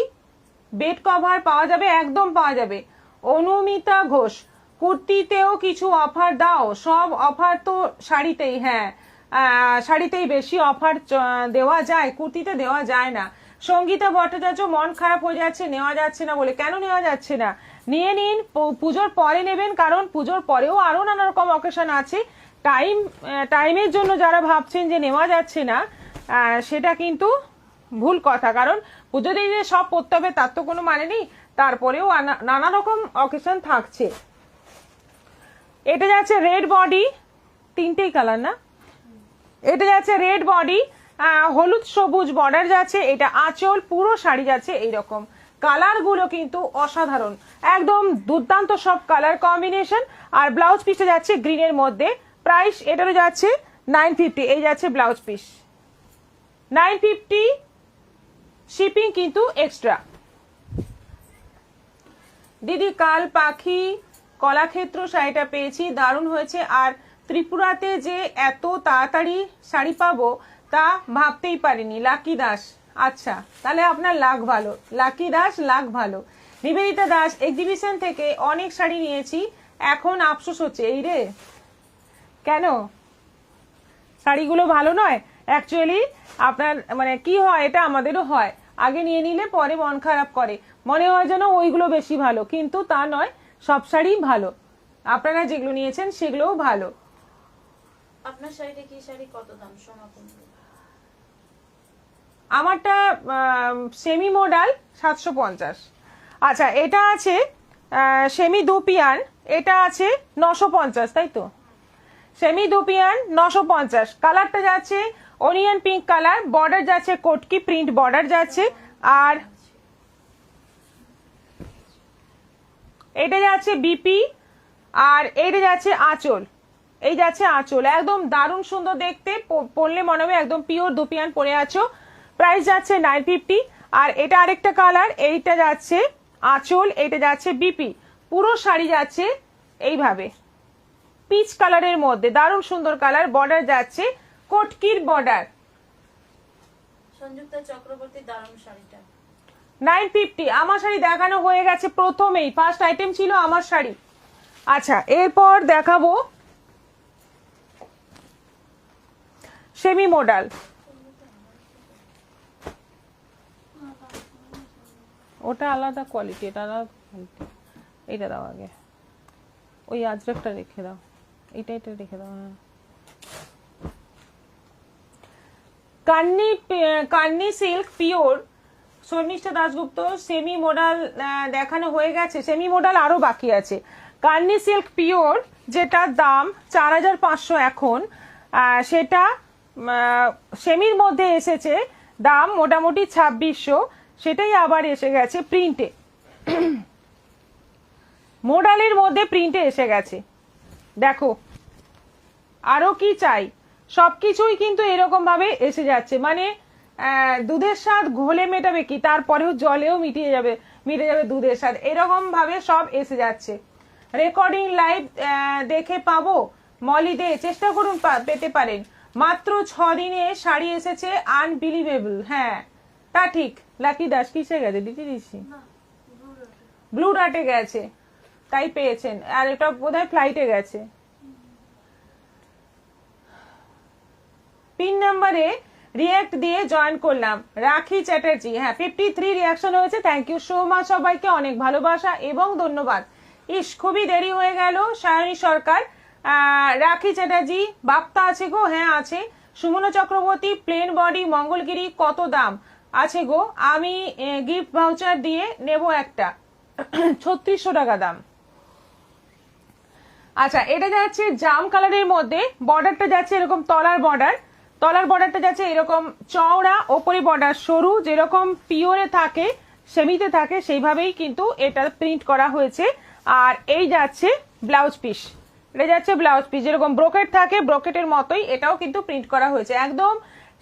বেড কভার পাওয়া যাবে? একদম পাওয়া যাবে। অনুমিতা ঘোষ, কুর্তিতেও কিছু অফার দাও? সব অফার তো শাড়িতেই, হ্যাঁ শাড়িতেই বেশি অফার দেওয়া যায়, কুর্তিতে দেওয়া যায় না। সঙ্গীতা ভট্টাচার্য, মন খারাপ হয়ে যাচ্ছে নেওয়া যাচ্ছে না বলে। কেন নেওয়া যাচ্ছে না? নিয়ে নিন, পুজোর পরে নেবেন, কারণ পুজোর পরেও আরো নানা রকম অকেশন আছে। টাইমের জন্য যারা ভাবছেন যে নেওয়া যাচ্ছে না, সেটা কিন্তু ভুল কথা, কারণ পুজোতে যে সব পড়তে হবে তার তো কোনো মানে নেই, তারপরেও নানা রকম অকেশন থাকছে। এটা যাচ্ছে রেড বডি, তিনটেই কালার না, এটা যাচ্ছে রেড বডি, হলুদ সবুজ বর্ডার যাচ্ছে, এটা আঁচল, পুরো শাড়ি যাচ্ছে এইরকম। কালার গুলো কিন্তু অসাধারণ, একদম দুর্দান্ত সব কালার কম্বিনেশন। আর ব্লাউজ পিসটা যাচ্ছে গ্রিনের মধ্যে। প্রাইস এটারও যাচ্ছে 950, এই যাচ্ছে ব্লাউজ পিস 950, শিপিং কিন্তু এক্সট্রা। দিদি কাল পাখি কলাক্ষেত্র শাড়িটা পেয়েছি, দারুণ হয়েছে। আর ত্রিপুরাতে যে এত তাড়াতাড়ি শাড়ি পাবো তা ভাবতেই পারিনি। লাকি দাস, আচ্ছা তাহলে আপনার লাখ ভালো, লাকি দাস লাখ ভালো। নিবেদিতা দাস, এক্সিবিশন থেকে অনেক শাড়ি নিয়েছি, এখন আফসোস হচ্ছে। এই রে, কেন? শাড়িগুলো ভালো নয়? অ্যাকচুয়ালি আপনার মানে কি হয়, এটা আমাদেরও হয়, আগে নিয়ে নিলে পরে মন খারাপ করে, মনে হয় যেন ওইগুলো বেশি ভালো, কিন্তু তা নয়, সব শাড়ি ভালো। আপনারা যেগুলো নিয়েছেন সেগুলোও ভালো। আপনার শাড়িটা কি শাড়ি, কত দাম? সোনাকুণ্ডু, আমারটা সেমি মডাল 750। আচ্ছা, এটা আছে সেমি দুপিয়ান, এটা আছে 950, তাই তো? Semi dupion 950। কালারটা যাচ্ছে অনিয়ন পিঙ্ক কালার, বর্ডার যাচ্ছে কোটকি প্রিন্ট বর্ডার যাচ্ছে, আর এটা যাচ্ছে বিপি, আর এইটা যাচ্ছে আঁচল। এই যাচ্ছে আঁচল, একদম দারুণ সুন্দর দেখতে, পরলে মনে হবে একদম পিওর দুপিয়ান পরে আছো। প্রাইস যাচ্ছে 950। আর এটা আরেকটা কালার, এইটা যাচ্ছে আঁচল, এইটা যাচ্ছে বিপি। পুরো শাড়ি যাচ্ছে এইভাবে পিচ কালারের মধ্যে, দারুণ সুন্দর কালার। বর্ডার যাচ্ছে কোটকির বর্ডার। সংযুক্তা চক্রবর্তী দারুণ শাড়িটা 950। আমার শাড়ি দেখানো হয়ে গেছে প্রথমেই, ফার্স্ট আইটেম ছিল আমার শাড়ি। আচ্ছা, এরপর দেখাবো সেমি মডাল। ওটা আলাদা কোয়ালিটি, এটা আলাদা কোয়ালিটি। এটা দাও আগে, ওই আজরাকটা রেখে দাও, এটা রেখে দাও। হ্যাঁ, Kanni silk pure Sharmistha Dasgupta semi model দেখানো হয়ে গেছে, সেমি মডাল আরো বাকি আছে। কান্নি সিল্ক পিওর যেটার দাম 4500 এখন, সেটা সেমির মধ্যে এসেছে, দাম মোটামুটি 2600, সেটাই আবার এসে গেছে প্রিন্টে, মডালের মধ্যে প্রিন্টে এসে গেছে। দেখো আরো কি চাই, সবকিছুই কিন্তু এরকম ভাবে এসে যাচ্ছে, মানে দুধের স্বাদ ঘোলে মেটাবে কি, তারপরেও জলেও মিটে যাবে দুধের স্বাদ, এরকম ভাবে সব এসে যাচ্ছে। রেকর্ডিং লাইভ দেখে পাবো মলি দে, চেষ্টা করুন পেতে পারেন। মাত্র 6 দিনে শাড়ি এসেছে, আনবিলিভেবল। হ্যাঁ তা ঠিক। লাকি দাস কিসে গেছে, দিচ্ছি ব্লু ডার্টে গেছে, তাই পেয়েছেন। আর এটা বোধহয় ফ্লাইটে গেছে। পিন নাম্বারে রিয়াক্ট দিয়ে জয়েন করলাম, রাখি চ্যাটার্জি। হ্যাঁ 53 রিয়াকশন হয়েছে, থ্যাংক ইউ সো মাচ সবাইকে, অনেক ভালোবাসা এবং ধন্যবাদ। ইস খুবই দেরি হয়ে গেল। সায়নী সরকার, রাখি চ্যাটার্জি, বাপ্তা আছে গো? হ্যাঁ আছে। সুমনা চক্রবর্তী, প্লেন বডি মঙ্গলগিরি, কত দাম আছে গো? আমি গিফট ভাউচার দিয়ে নেব একটা, 3600 টাকা দাম। আচ্ছা, এটা যাচ্ছে জাম কালারের মধ্যে, বর্ডারটা যাচ্ছে এরকম তলার বর্ডারটা যাচ্ছে এরকম চওড়া, ওপরে বর্ডার সরু, যেরকম পিওরে থাকে সেমিতে থাকে সেইভাবেই কিন্তু এটা প্রিন্ট করা হয়েছে। আর এই যাচ্ছে ব্লাউজ পিস, এটা যাচ্ছে ব্লাউজ পিস, যেরকম ব্রোকেট থাকে ব্রোকেটের মতোই এটাও কিন্তু প্রিন্ট করা হয়েছে। একদম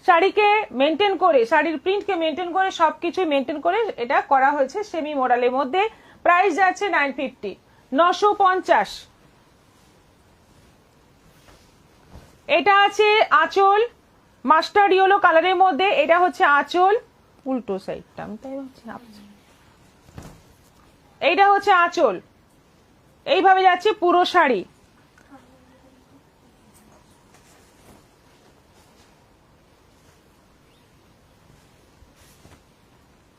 শাড়িকে মেনটেন করে, শাড়ির প্রিন্টকে মেনটেন করে, সবকিছু মেনটেন করে এটা করা হয়েছে সেমি মডেলের মধ্যে। প্রাইস যাচ্ছে 950, 950। এটা আছে আঁচল, মাস্টার্ড ইয়েলো কালারের মধ্যে, এটা হচ্ছে আঁচল, উল্টো সাইডটা আমি তাই ভাবছি। এইটা হচ্ছে আঁচল, এইভাবে যাচ্ছে পুরো শাড়ি।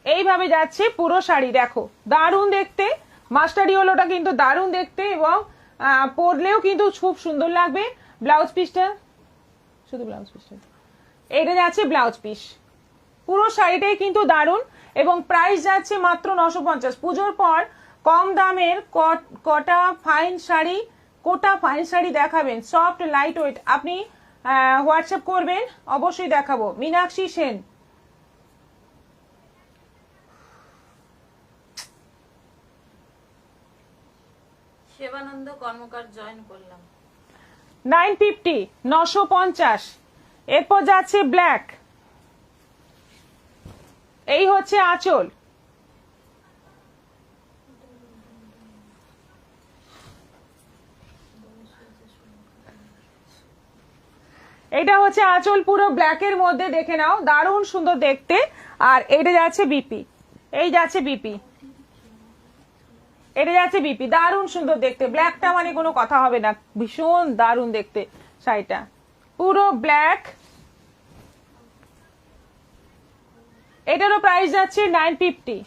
এইভাবে যাচ্ছে পুরো শাড়ি, দেখো দারুণ দেখতে। মাস্টার্ড ইয়েলোটা কিন্তু দারুণ দেখতে, এবং পরলেও কিন্তু খুব সুন্দর লাগবে। ব্লাউজ পিসটা, শুধু ব্লাউজ পিসটা, এটা যাচ্ছে ব্লাউজ পিস। পুরো শাড়িটাই কিন্তু দারুণ, এবং প্রাইস যাচ্ছে মাত্র 950। পুজোর পর কম দামের কোটা ফাইন শাড়ি দেখাবেন, সফট লাইট ওয়েট। আপনি হোয়াটসঅ্যাপ করবেন, অবশ্যই দেখাবো। মীনাক্ষী সেন, সেবানন্দ কর্মকার জয়েন করলাম 950, 950। এরপর যাচ্ছে ব্ল্যাক, এই হচ্ছে আঁচল, এটা হচ্ছে আঁচল পুরো ব্ল্যাকের মধ্যে, দেখে নাও দারুণ সুন্দর দেখতে। আর এটা যাচ্ছে বিপি, এই যাচ্ছে বিপি, এটা যাচ্ছে বিপি, দারুণ সুন্দর দেখতে। ব্ল্যাকটা মানে কোনো কথা হবে না, ভীষণ দারুণ দেখতে শাড়িটা, পুরো ব্ল্যাক। এটারও প্রাইস যাচ্ছে 950।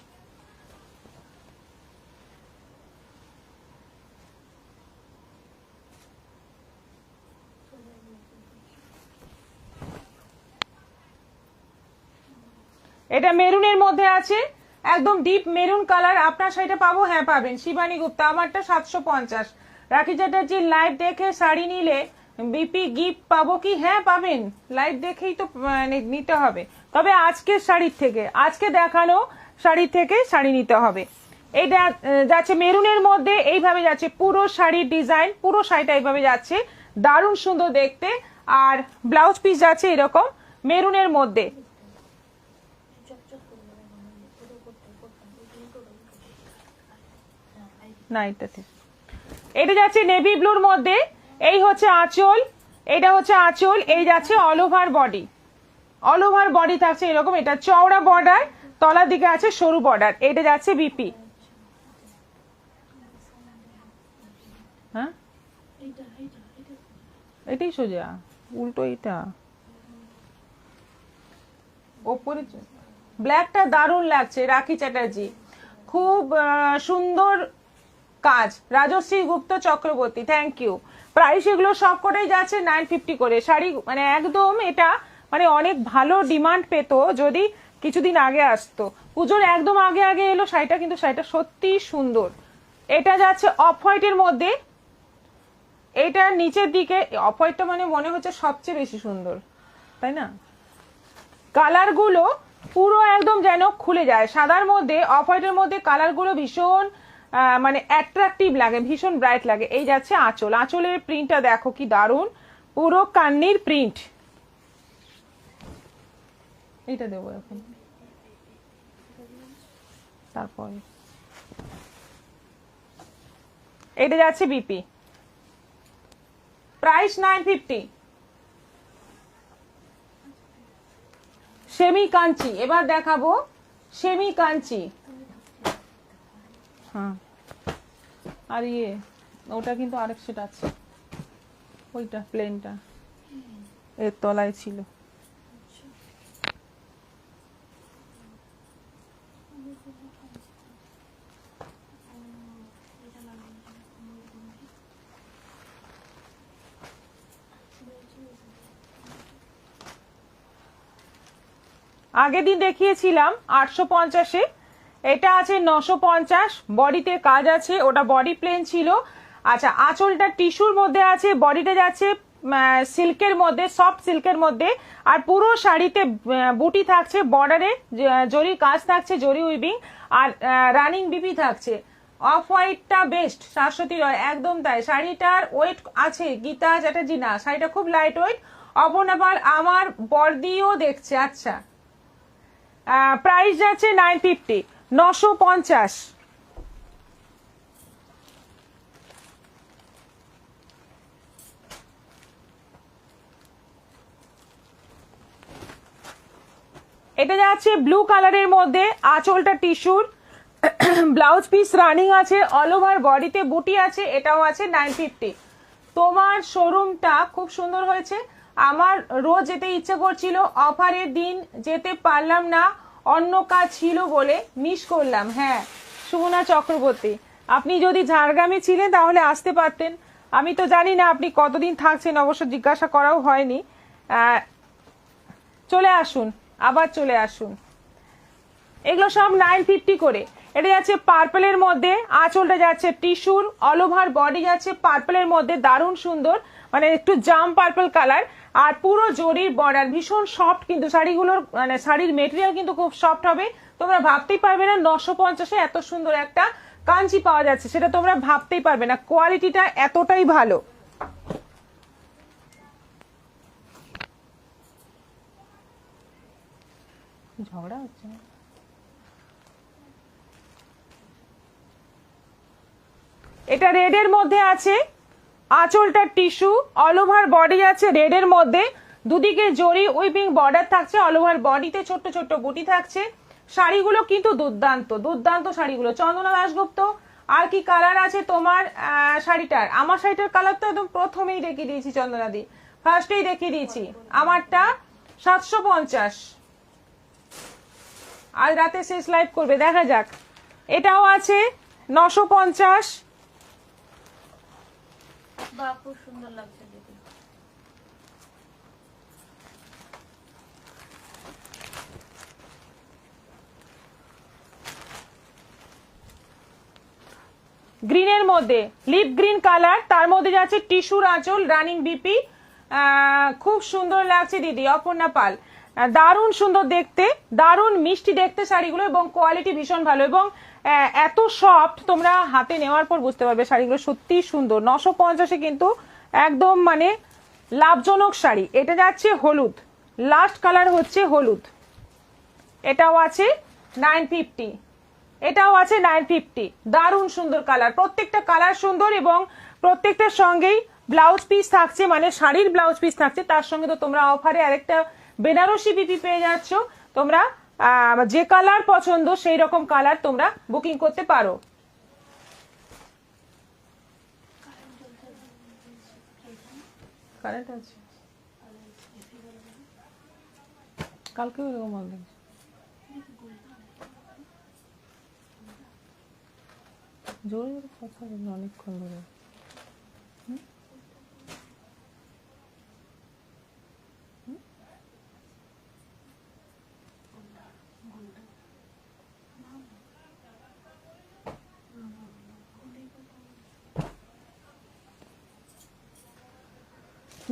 এটা মেরুনের মধ্যে আছে, একদম ডিপ মেরুন কালার। আপনার শাড়িটা পাবো? হ্যাঁ পাবেন। শিবানী গুপ্তা, আমারটা 750। রাখি চ্যাটার্জির লাইভ দেখে শাড়ি নিলে বিপি গিফট পাবো কি? হ্যাঁ পাবেন, লাইভ দেখেই তো নিতে হবে। তবে আজকের শাড়ির থেকে, আজকে দেখানো শাড়ির থেকে শাড়ি নিতে হবে। এইটা যাচ্ছে মেরুনের মধ্যে, এইভাবে যাচ্ছে পুরো শাড়ির ডিজাইন, পুরো শাড়িটা এইভাবে যাচ্ছে, দারুণ সুন্দর দেখতে। আর ব্লাউজ পিস যাচ্ছে এরকম মেরুনের মধ্যে। না এটা যাচ্ছে নেভি ব্লুর মধ্যে, এই হচ্ছে আঁচল, এটা হচ্ছে আঁচল, এই যাচ্ছে all over body, all over body থাকছে এরকম। এটা চওড়া বর্ডার, তলার দিকে আছে সরু বর্ডার। এটা যাচ্ছে বিপি। হ্যাঁ এটাই সোজা, উল্টো এটা ওপরে। ব্ল্যাকটা দারুণ লাগছে, রাখি চ্যাটার্জি, খুব সুন্দর কাজ, রাজশ্রী গুপ্ত চক্রবর্তী, থ্যাংক ইউ। প্রাইস এগুলো সব কটাই যাচ্ছে 950 করে। শাড়ি মানে একদম এটা মানে অনেক ভালো ডিমান্ড পেতো যদি কিছুদিন আগে আসতো, পুজোর একদম আগে আগে এলো শাড়িটা, কিন্তু শাড়িটা সত্যি সুন্দর। এটা যাচ্ছে অফ হোয়াইটের মধ্যে, এটা নিচের দিকে অফ হোয়াইটটা মানে মনে হচ্ছে সবচেয়ে বেশি সুন্দর, তাই না? কালার গুলো পুরো একদম যেন খুলে যায়, সাদার মধ্যে অফ হোয়াইটের মধ্যে কালার গুলো ভীষণ মানে অ্যাট্রাকটিভ লাগে, ভীষণ ব্রাইট লাগে। এই যাচ্ছে আঁচল, আঁচলের প্রিন্টটা দেখো কি দারুণ, পুরো কান্নির প্রিন্ট। এটা দেবো এখন, তারপরে এটা যাচ্ছে বিপি, প্রাইস 950। সেমি কাঞ্চি এবার দেখাবো, সেমি কাঞ্চি। হ্যাঁ আর ইয়ে ওটা কিন্তু আরেক সেট আছে, ওইটা প্লেনটা এর তলায় ছিল। আগের দিন দেখিয়েছিলাম 850-এ, এটা আছে 950, বডিতে কাজ আছে, ওটা বডি প্লেন ছিল। আচ্ছা আঁচলটা টিস্যুর মধ্যে আছে, বডিটা যাচ্ছে সিল্কের মধ্যে, সফট সিল্কের মধ্যে, আর পুরো শাড়িতে বুটি থাকছে, বর্ডারে জরি কাজ থাকছে, জরি উইভিং, আর রানিং বিপি থাকছে। অফ হোয়াইটটা বেস্ট, শাশ্বতী রয়, একদম তাই। শাড়িটার ওয়েট আছে গীতা চ্যাটার্জি না, শাড়িটা খুব লাইট ওয়েট। অবনাবার আমার বর্দিও দেখছে। আচ্ছা প্রাইস যাচ্ছে 950, 950। এটা যাচ্ছে ব্লু কালারের মধ্যে, আঁচলটা টিস্যুর, ব্লাউজ পিস রানিং আছে, অল ওভার বডিতে বুটি আছে, এটাও আছে 950। তোমার শোরুমটা খুব সুন্দর হয়েছে, আমার রোজ যেতে ইচ্ছে করছিল, অফারের দিন যেতে পারলাম না, অন্য কাজ ছিল বলে মিস করলাম। হ্যাঁ সুমনা চক্রবর্তী, আপনি যদি ঝাড়গ্রামে ছিলেন তাহলে আসতে পারতেন, আমি তো জানি না আপনি কতদিন থাকছেন, অবশ্য জিজ্ঞাসা করাও হয়নি। চলে আসুন, আবার চলে আসুন। এগুলো সব 950 করে। এটা যাচ্ছে পার্পলের মধ্যে, আঁচলটা যাচ্ছে টিস্যুর, অল ওভার বডি যাচ্ছে পার্পলের মধ্যে, দারুণ সুন্দর, মানে একটু জাম পার্পল কালার, আর পুরো জরির বর্ডার, ভীষণ সফট কিন্তু শাড়িগুলোর, মানে শাড়ির মেটেরিয়াল কিন্তু খুব সফট হবে, তোমরা ভাবতেই পারবে না 950-এ এত সুন্দর একটা কাঞ্চি পাওয়া যাচ্ছে, সেটা তোমরা ভাবতেই পারবে না, কোয়ালিটিটা এতটাই ভালো। ঝগড়া হচ্ছে না। এটা রেডের মধ্যে আছে, আঁচলটা টিস্যু, অল ওভার বডি আছে রেডের মধ্যে, দুদিকে জরি উইভিং বর্ডার থাকছে, অল ওভার বডিতে ছোট্ট ছোট্ট বুটি থাকছে। শাড়িগুলো কিন্তু দুর্দান্ত দুর্দান্ত শাড়িগুলো। চন্দনা দাশগুপ্ত, আর কি কালার আছে তোমার শাড়িটার? আমার শাড়িটার কালার তো একদম প্রথমেই দেখিয়ে দিয়েছি চন্দনাদি, ফার্স্টেই দেখিয়ে দিয়েছি, আমারটা 750। আজ রাতে শেষ লাইভ করবে, দেখা যাক। এটাও আছে 950। বাপু সুন্দর লাগছে দিদি। গ্রিনের মধ্যে, লিপ গ্রিন কালার, তার মধ্যে যাচ্ছে টিস্যুর আঁচল, রানিং বিপি, খুব সুন্দর লাগছে দিদি অপর্ণা পাল, দারুণ সুন্দর দেখতে, দারুণ মিষ্টি দেখতে শাড়িগুলো, এবং কোয়ালিটি ভীষণ ভালো, এবং এত সফট, তোমরা হাতে নেওয়ার পর বুঝতে পারবে শাড়িগুলো সত্যি সুন্দর। 950-এ কিন্তু একদম মানে লাভজনক শাড়ি। এটা যাচ্ছে হলুদ, লাস্ট কালার হচ্ছে হলুদ, এটাও আছে 950, এটাও আছে 950। দারুণ সুন্দর কালার, প্রত্যেকটা কালার সুন্দর, এবং প্রত্যেকটার সঙ্গেই ব্লাউজ পিস থাকছে, মানে শাড়ির ব্লাউজ পিস থাকছে। তার সঙ্গে তো তোমরা অফারে আরেকটা বেনারসি বিপি পেয়ে যাচ্ছ। তোমরা যে কালার পছন্দ সেই রকম কালার তোমরা বুকিং করতে পারো। কারেন্ট আছে, কালকেও এরকম হবে, জোরে জোরে কথা বলবে অনেকক্ষণ ধরে।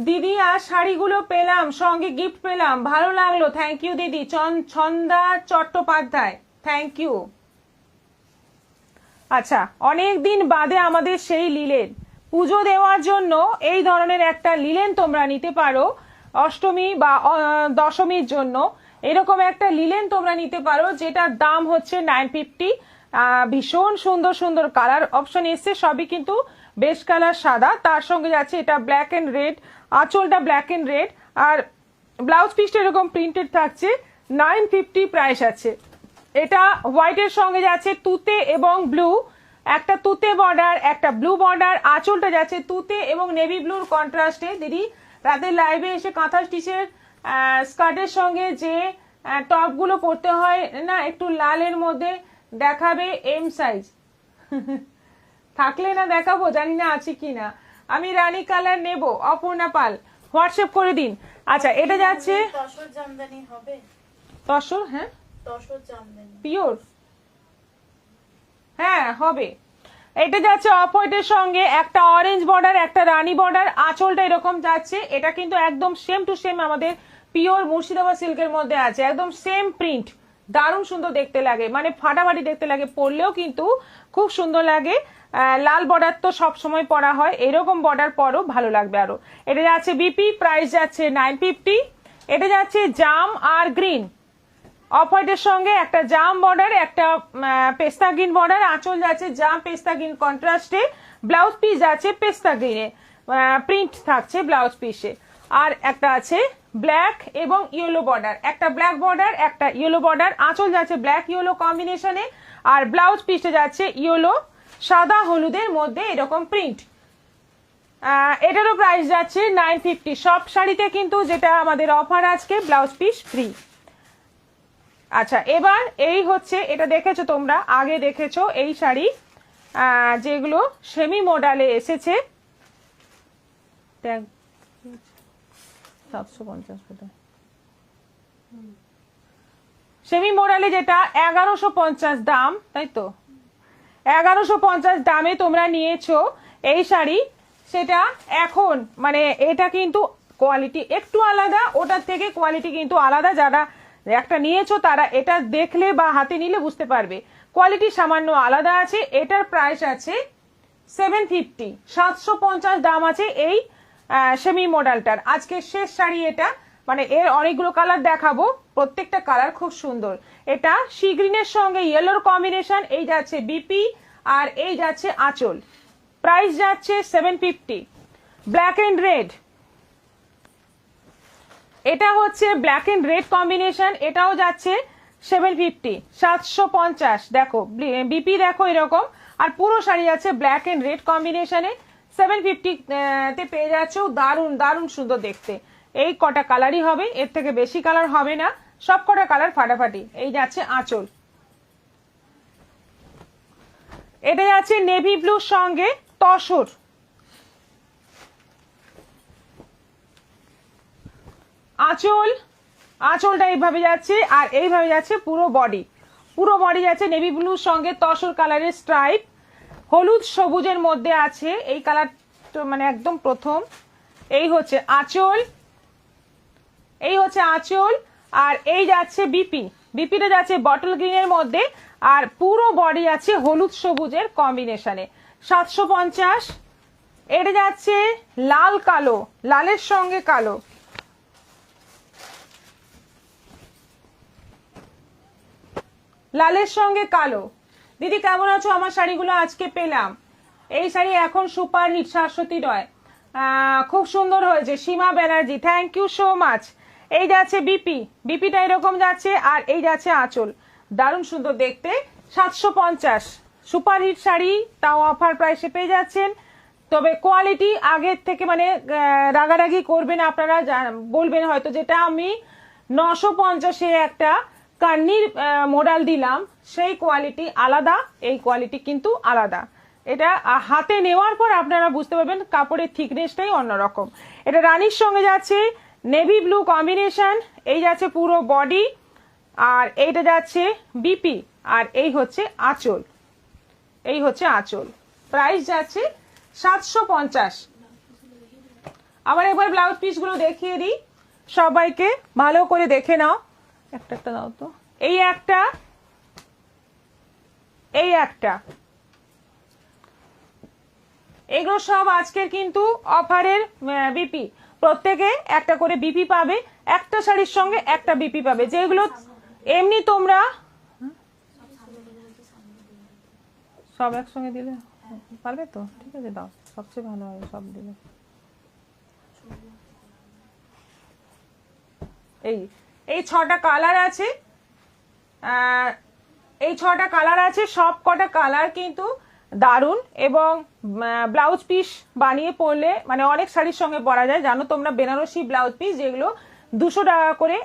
দিদি আর শাড়িগুলো পেলাম, সঙ্গে গিফট পেলাম, ভালো লাগলো, থ্যাংক ইউ দিদি। Chhanda Chattopadhyay, thank you. আচ্ছা, অনেক দিন বাদে আমাদের সেই লিলেন, পুজো দেওয়ার জন্য এই ধরনের একটা লিলেন তোমরা নিতে পারো, অষ্টমী বা দশমীর জন্য এরকম একটা লিলেন তোমরা নিতে পারো, যেটার দাম হচ্ছে 950। ভীষণ সুন্দর সুন্দর কালার অপশন এসছে, সবই কিন্তু বেস্ট কালার সাদা, তার সঙ্গে যাচ্ছে এটা ব্ল্যাক এন্ড রেড, আঁচলটা ব্ল্যাক এন্ড রেড, আর ব্লাউজ পিসটা এরকম প্রিন্টেড থাকছে। 950 প্রাইস আছে। এটা হোয়াইটের সঙ্গে যাচ্ছে তুতে এবং ব্লু, একটা তুতে বর্ডার একটা ব্লু বর্ডার, আঁচলটা যাচ্ছে তুতে এবং নেভি ব্লুর কন্ট্রাস্টে। দিদি রাতের লাইভে এসে কাঁথা স্টিচের স্কার্টের সঙ্গে যে টপগুলো পরতে হয় না, একটু লালের মধ্যে দেখাবে এম সাইজ, থাকলে না দেখাবো, জানি না আছে কিনা। আমি রানী কালার নেব, অপর্ণা পাল হোয়াটসঅ্যাপ করে দিন। আচ্ছা, এটা যাচ্ছে তসর জামদানি হবে, তসর, হ্যাঁ তসর জামদানি পিওর, হ্যাঁ হবে। এটা যাচ্ছে অফ হোয়াইটের সঙ্গে একটা অরেঞ্জ বর্ডার একটা রানী বর্ডার, আঁচলটা এরকম যাচ্ছে। এটা কিন্তু একদম সেম টু সেম আমাদের পিওর মুর্শিদাবাদ সিল্কের মধ্যে আছে, একদম সেম প্রিন্ট, দারুণ সুন্দর দেখতে লাগে, মানে ফাটাফাটি দেখতে লাগে, পরলেও কিন্তু খুব সুন্দর লাগে। লাল বর্ডার তো সব সময় পরা হয়, এরকম বর্ডার পরও ভালো লাগবে আরো। এটা যাচ্ছে বিপি, প্রাইস যাচ্ছে 950। এটা যাচ্ছে জাম আর গ্রিন, অফ হোয়াইটের সঙ্গে একটা জাম বর্ডার একটা পেস্তা গ্রিন বর্ডার, আঁচল যাচ্ছে জাম পেস্তা গ্রিন কন্ট্রাস্টে, ব্লাউজ পিস যাচ্ছে পেস্তা গ্রিনে, প্রিন্ট থাকছে ব্লাউজ পিসে। আর একটা আছে ব্ল্যাক এবং ইয়েলো বর্ডার, একটা ব্ল্যাক বর্ডার একটা ইয়েলো বর্ডার, আঁচল যাচ্ছে ব্ল্যাক ইয়েলো কম্বিনেশনে, আর ব্লাউজ পিসে যাচ্ছে ইয়েলো সাদা হলুদের মধ্যে এরকম প্রিন্ট। এটারও প্রাইস যাচ্ছে 950। সব শাড়িতে কিন্তু যেটা আমাদের অফার আজকে ব্লাউজ পিস ফ্রি। আচ্ছা, এবার এই হচ্ছে, এটা দেখেছো তোমরা, আগে দেখেছো এই শাড়ি যেগুলো সেমি মডেলে এসেছে, 750 সেমি মডেলে, যেটা 1150 দাম, তাই তো 1150 দামে তোমরা নিয়েছো এই শাড়ি। সেটা এখন মানে এটা কিন্তু কোয়ালিটি একটু আলাদা, ওটার থেকে কোয়ালিটি কিন্তু আলাদা। যারা একটা নিয়েছো তারা এটা দেখলে বা হাতে নিলে বুঝতে পারবে, কোয়ালিটি সামান্য আলাদা আছে। এটার প্রাইস আছে 750, 750 দাম আছে এই সেমি মডেলটার। আজকে শেষ শাড়ি এটা, মানে এর অনেকগুলো কালার দেখাবো, প্রত্যেকটা কালার খুব সুন্দর। এটা সি গ্রিনের সঙ্গে ইয়েলোর কম্বিনেশন, এই যাচ্ছে বিপি আর এই যাচ্ছে আঁচল, প্রাইস যাচ্ছে 750। ব্ল্যাক এন্ড রেড, এটা হচ্ছে ব্ল্যাক এন্ড রেড কম্বিনেশন, এটাও যাচ্ছে 750, 750। দেখো বিপি দেখো এরকম, আর পুরো শাড়ি আছে ব্ল্যাক এন্ড রেড কম্বিনেশনে, 750 তে পেয়ে যাচ্ছ। দারুণ দারুণ সুন্দর দেখতে। এই কটা কালারই হবে, এর থেকে বেশি কালার হবে না, সব কটা কালার ফাটাফাটি। এই যাচ্ছে আঁচল, এটা যাচ্ছে নেভি ব্লুর সঙ্গে তসর, আঁচলটা এইভাবে যাচ্ছে, আর এইভাবে যাচ্ছে পুরো বডি, পুরো বডি যাচ্ছে নেভি ব্লুর সঙ্গে তসর কালারের স্ট্রাইপ, হলুদ সবুজের মধ্যে আছে এই কালার, মানে একদম প্রথম এই হচ্ছে আঁচল, এই হচ্ছে আঁচল, আর এই যাচ্ছে বিপি, বিপিটা যাচ্ছে বটল গ্রিনের মধ্যে, আর পুরো বডি আছে হলুদ সবুজের কম্বিনেশনে 750। এটা যাচ্ছে লাল কালো, লালের সঙ্গে কালো, লালের সঙ্গে কালো। দিদি কেমন আছো? আমার শাড়িগুলো আজকে পেলাম, এই শাড়ি এখন সুপার হিট, শাশ্বতী রয়, খুব সুন্দর হয়েছে। Seema Banerjee, thank you so much. এই যাচ্ছে বিপি, বিপিটা এরকম যাচ্ছে, আর এই যাচ্ছে আঁচল, দারুণ সুন্দর দেখতে। 750 সুপার হিট শাড়ি, তাও অফার প্রাইসে পেয়ে যাচ্ছেন। তবে কোয়ালিটি আগের থেকে মানে রাগারাগি করবেন আপনারা, বলবেন হয়তো যেটা আমি 950-এ একটা কান্নির মডেল দিলাম সেই কোয়ালিটি আলাদা, এই কোয়ালিটি কিন্তু আলাদা। এটা হাতে নেওয়ার পর আপনারা বুঝতে পারবেন কাপড়ের থিকনেসটাই অন্যরকম। এটা রানীর সঙ্গে যাচ্ছে নেভি ব্লু কম্বিনেশন, এই যাচ্ছে পুরো বডি, আর এইটা যাচ্ছে বিপি, আর এই হচ্ছে আঁচল, এই হচ্ছে আঁচল। প্রাইস যাচ্ছে 750। আবার একবার ব্লাউজ পিস গুলো দেখিয়ে দিই সবাইকে, ভালো করে দেখে নাও। একটা একটা দাও তো, এই একটা, এই একটা, এগুলো সব আজকের কিন্তু অফারের বিপি, প্রত্যেকে একটা করে বিপি পাবে, একটা শাড়ির সঙ্গে একটা বিপি পাবে। যেগুলো এমনি তোমরা সব একসঙ্গে দিলে পারবে তো, ঠিক আছে দাও, সবচেয়ে ভালো হবে সব দিলে। এই এই 6টা কালার আছে, এই 6টা কালার আছে, সব কটা কালার কিন্তু দারুণ, এবং ব্লাউজ পিস বানিয়ে পরলে মানে অনেক শাড়ির সঙ্গে পরা যায়। জানো তোমরা বেনারসি ব্লাউজ পিস যেগুলো 200 টাকা করে,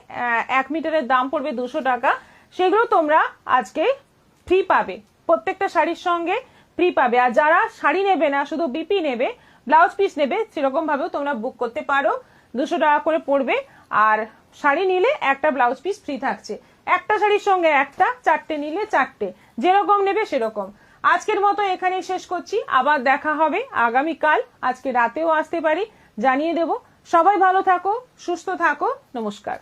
1 মিটারের দাম পড়বে 200 টাকা, সেগুলো তোমরা আজকে ফ্রি পাবে, প্রত্যেকটা শাড়ির সঙ্গে ফ্রি পাবে। আর যারা শাড়ি নেবে না, শুধু বিপি নেবে, ব্লাউজ পিস নেবে, সেরকম ভাবেও তোমরা বুক করতে পারো, 200 টাকা করে পড়বে। আর শাড়ি নিলে একটা ব্লাউজ পিস ফ্রি থাকছে, একটা শাড়ির সঙ্গে একটা, 4টে নিলে 4টে, যেরকম নেবে সেরকম। আজকের মতো এখানেই শেষ করছি, আবার দেখা হবে আগামীকাল, আজকে রাতেও আসতে পারি, জানিয়ে দেব। সবাই ভালো থাকো, সুস্থ থাকো, নমস্কার।